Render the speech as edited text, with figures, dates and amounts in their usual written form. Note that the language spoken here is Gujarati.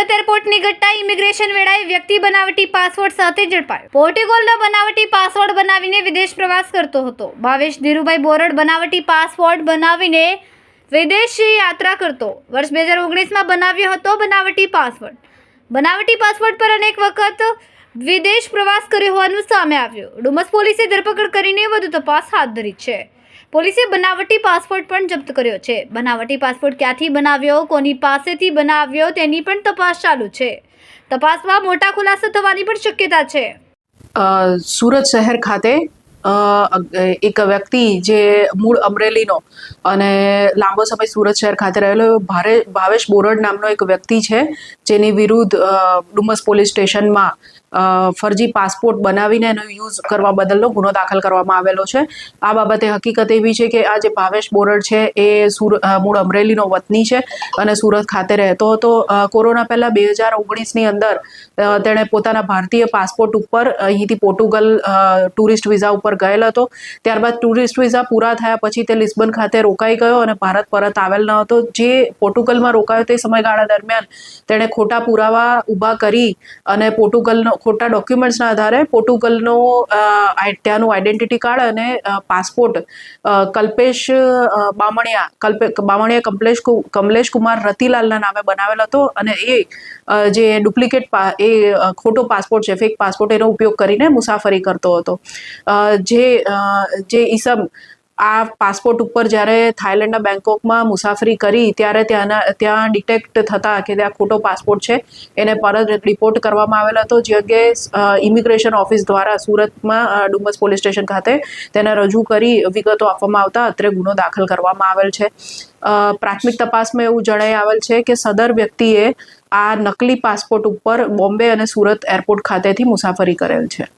સુરત એરપોર્ટની ઘટના ઇમિગ્રેશન વેળાએ વ્યક્તિ બનાવટી પાસવર્ડ સાથે ઝડપાયો। પોર્ટુગલનો બનાવટી પાસવર્ડ બનાવીને વિદેશ પ્રવાસ કરતો હતો। ભાવેશ ધીરુભાઈ બોરડ બનાવટી પાસવર્ડ બનાવીને વિદેશ યાત્રા કરતો। વર્ષ 2019માં બનાવ્યો હતો બનાવટી પાસવર્ડ પર અનેક વખત વિદેશ પ્રવાસ કર્યો હોવાનું સામે આવ્યું। ડુમસ પોલીસે ધરપકડ કરીને વધુ તપાસ હાથ ધરી છે। પોલીસે બનાવટી પાસપોર્ટ પણ જપ્ત કર્યો છે। બનાવટી પાસપોર્ટ ક્યાંથી બનાવ્યો, કોની પાસેથી બનાવ્યો તેની પણ તપાસ ચાલુ છે। તપાસમાં મોટા ખુલાસા થવાની પણ શક્યતા છે। સુરત શહેર ખાતે એક વ્યક્તિ જે મૂળ અમરેલીનો અને લાંબો સમય સુરત શહેર ખાતે રહેલો ભાવેશ બોરડ નામનો એક વ્યક્તિ છે, જેની વિરુદ્ધ ડુમસ પોલીસ સ્ટેશનમાં ફરજી પાસપોર્ટ બનાવીને એનો યુઝ કરવા બદલનો ગુનો દાખલ કરવામાં આવેલો છે। આ બાબતે હકીકત એવી છે કે આ જે ભાવેશ બોરડ છે એ મૂળ અમરેલીનો વતની છે અને સુરત ખાતે રહેતો હતો। કોરોના પહેલાં 2019ની અંદર તેણે પોતાના ભારતીય પાસપોર્ટ ઉપર અહીંથી પોર્ટુગલ ટુરિસ્ટ વિઝા ઉપર ગયેલ હતો। ત્યારબાદ ટુરિસ્ટ વિઝા પૂરા થયા પછી તે લિસ્બન ખાતે રોકાઈ ગયો અને ભારત પરત આવેલ ન હતો। જે પોર્ટુગલમાં રોકાયો તે સમયગાળા દરમિયાન તેણે ખોટા પુરાવા ઊભા કરી અને પોર્ટુગલનો ખોટા ડોક્યુમેન્ટ્સના આધારે પોર્ટુગલનો ત્યાંનું આઈડેન્ટિટી કાર્ડ અને પાસપોર્ટ કલ્પેશ બામણિયા કમલેશ કુમાર રતિલાલના નામે બનાવેલ હતો અને એ જે ડુપ્લિકેટ ખોટો પાસપોર્ટ છે, ફેક પાસપોર્ટ, એનો ઉપયોગ કરીને મુસાફરી કરતો હતો। જે ઈસમ આ પાસપોર્ટ ઉપર જ્યારે થાઈલેન્ડના બેંકોકમાં મુસાફરી કરી ત્યારે ત્યાં ડિટેક્ટ થતાં કે ત્યાં ખોટો પાસપોર્ટ છે, એને પરત રિપોર્ટ કરવામાં આવેલો હતો। જે અંગે ઇમિગ્રેશન ઓફિસ દ્વારા સુરતમાં ડુમસ પોલીસ સ્ટેશન ખાતે તેને રજૂ કરી વિગતો આપવામાં આવતા અત્રે ગુનો દાખલ કરવામાં આવેલ છે। પ્રાથમિક તપાસમાં એવું જણાઈ આવેલ છે કે સદર વ્યક્તિએ આ નકલી પાસપોર્ટ ઉપર બોમ્બે અને સુરત એરપોર્ટ ખાતેથી મુસાફરી કરેલ છે।